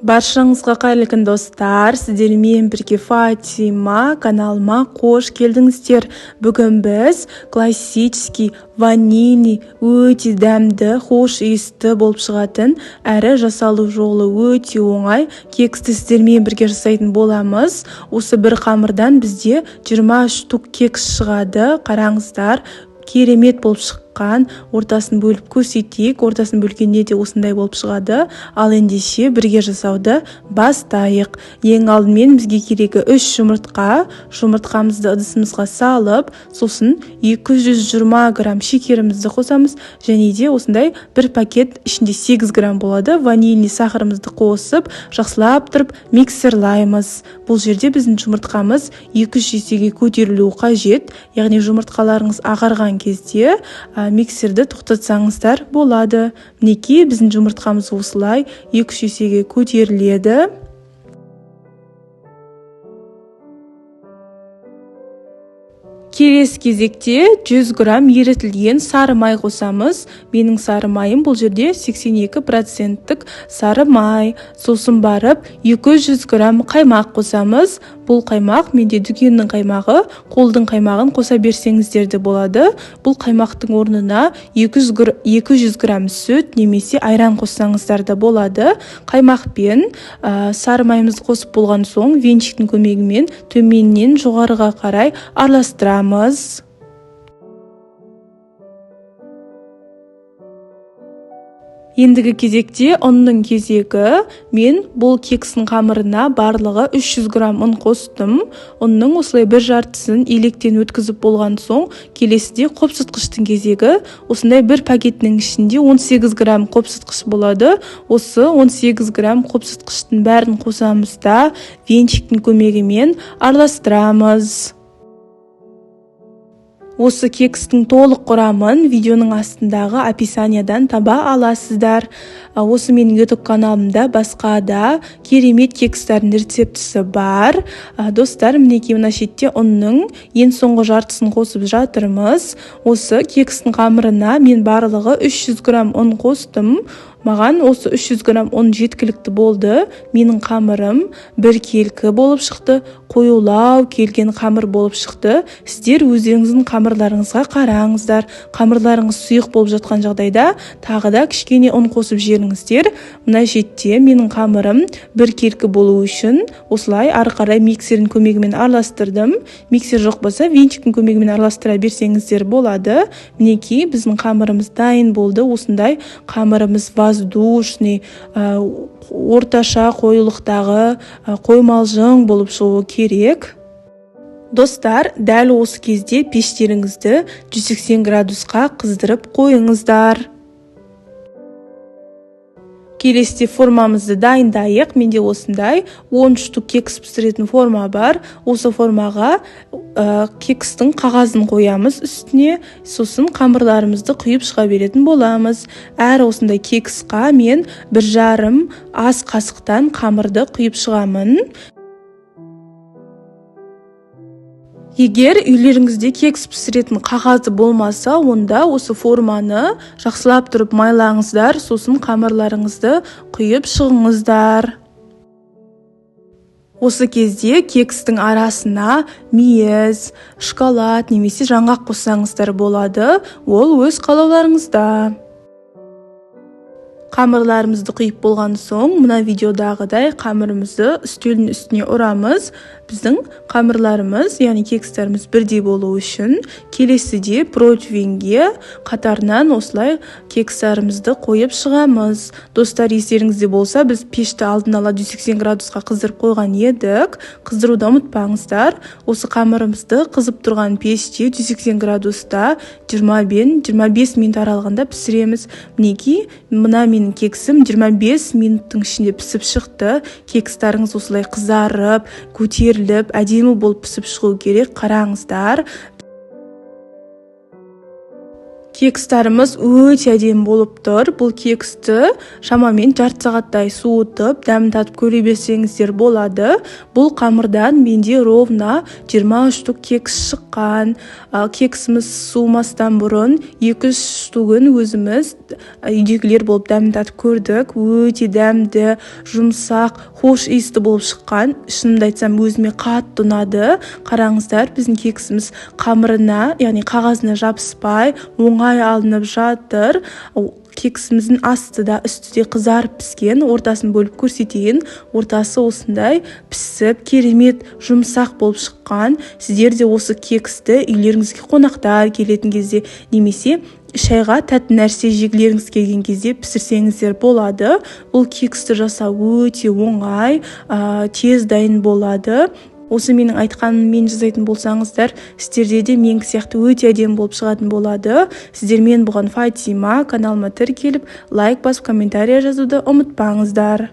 Баршаңызға қайырлы күн достар, сіздермен бірге Фатима каналыма қош келдіңіздер. Бүгін біз классический, ванильный, өте дәмді, хош иісті болып шығатын, әрі жасалу жолы өте оңай кексті сіздермен бірге жасайтын боламыз. Осы бір қамырдан бізде 20 штук кекс шығады. Қараңыздар, керемет болып шыққан. Ортасын бөліп көрсетейік. Ортасын бөлгенде де осындай болып шығады. Ал ендеше бірге жасауды бастайық. Ең алдымен бізге керегі 3 жұмыртқа. Жұмыртқамызды ыдысымызға салып, сосын 220 грамм шекерімізді қосамыз. Және де осындай бір пакет ішінде 8 грамм болады. Ванильный сахарымызды қосып, жақсылап тұрып миксерлаймыз. Бұл жерде біздің жұмыртқамыз 200 есеге көтерілуі қажет. Яғни жұмыртқаларыңыз ағарған кезде миксерді тоқтатсаңыздар болады. Мінекей біздің жұмыртқамыз осылай 200 есеге көтеріледі. Келесі кезекте 100 грамм ерітілген сары май қосамыз. Менің сары майым бұл жерде 82% сары май. Сосын барып 200 грамм қаймақ қосамыз. Бұл қаймақ менде дүкеннің қаймағы, қолдың қаймағын қоса берсеңіздер де болады. Бұл қаймақтың орнына 200 грамм сүт немесе айран қоссаңыздар да болады. Қаймақпен сары майымызды қосып болған соң венчиктің көмегімен төменнен жоғарыға қарай араластырамыз. Ендігі кезекте ұнның кезегі. Мен бұл кекстің қамырына барлығы 300 грамм ұн қостым. Ұнның осылай бір жартысын електен өткізіп болған соң, келесіде қопсытқыштың кезегі. Осындай бір пакеттің ішінде 18 грамм қопсытқыш болады. Осы 18 грамм қопсытқыштың бәрін қосамыз да венчиктің көмегімен араластырамыз. Осы кекстің толық құрамын видеоның астындағы описаниядан таба аласыздар. Осы менің YouTube каналымда басқа да керемет кекстардың рецептісі бар. Достар, мінекей мына шетте ұнның ең соңғы жартысын қосып жатырмыз. Осы кекстің қамырына мен барлығы 300 грамм ұн қостым. Маған осы 300 грамм ұн жеткілікті болды. Менің қамырым бір келкі болып шықты, қоюлау келген қамыр болып шықты. Сіздер өздеріңіздің қамырларыңызға қараңыздар. Қамырларыңыз сұйық болып жатқан жағдайда тағы да кішкене ұн қосып жіберіңіздер. Мына жерде менің қамырым бір келкі болу үшін осылай ары қарай миксердің көмегімен араластырдым. Миксер жоқ болса, венчиктің көмегімен араластыра берсеңіздер болады. Мінекей біздің қамырымыз дайын болды. Осындай қамырымыз воздушный, орташа қоюлықтағы қоймалжың болып шығуы керек. Достар, дәл осы кезде пештеріңізді 180 градусқа қыздырып қойыңыздар. Келесіде формамызды дайындайық. Менде осындай 10 штук кекс пісіретін форма бар. Осы формаға кекстің қағазын қоямыз үстіне. Сосын қамырларымызды құйып шыға беретін боламыз. Әр осындай кексқа мен 1,5 ас қасықтан қамырды құйып шығамын. Егер үйлеріңізде кекс пісіретін қағазы болмаса, онда осы форманы жақсылап тұрып майлаңыздар, сосын қамырларыңызды құйып шығыңыздар. Осы кезде кекстің арасына мейіз, шоколад немесе жаңғақ қоссаңыздар болады. Ол өз қалауларыңызда. Қамырларымызды құйып болған соң, мына видеодағыдай қамырымызды үстелдің үстіне ұрамыз. Біздің қамырларымыз, яғни кекстарымыз бірдей болу үшін келесіде противенге қатарынан осылай кекстарымызды қойып шығамыз. Достар, естеріңізде болса, біз пешті алдын ала 180 градусқа қыздырып қойған едік. Қыздыруды ұмытпаңыздар. Осы қамырымызды қызып тұрған пеште 180 градуста 20-25 минут аралығында пісіреміз. Мінекей, мына менің кексім 25 минуттың ішінде пісіп шықты. Кекстарыңыз осылай қызарып, көтеріліп, әдемі болып пісіп шығу керек. Қараңыздар. Кекстарымыз өте әдемі болып тұр. Бұл кексті шамамен жарты сағаттай суытып, дәмін татып көре берсеңіздер болады. Бұл қамырдан менде ровно 23 штук кекс шыққан. Кексіміз суымастан бұрын 2-3 штугын өзіміз үйдегілер болып дәмін татып көрдік. Өте дәмді, жұмсақ, хош иісті болып шыққан. Шынымды айтсам, өзіме қатты ұнады. Қараңыздар, біздің кексіміз қамырына, яғни қағазына жабыспай, оңай алынып жатыр. Кексіміздің асты да үсті де қызарып піскен. Ортасын бөліп көрсетейін. Ортасы осындай пісіп, керемет жұмсақ болып шыққан. Сіздер де осы кексті үйлеріңізге қонақтар келетін кезде немесе шайға тәтті нәрсе жегілеріңіз келген кезде пісірсеңіздер болады. Бұл кексті жасау өте оңай, тез дайын болады. Осы менің айтқаныммен жасайтын болсаңыздар, сіздерде де менің сияқты өте әдемі болып шығатын болады. Сіздермен бұған Фатима, каналыма тіркеліп, лайк басып, комментария жазуды ұмытпаңыздар.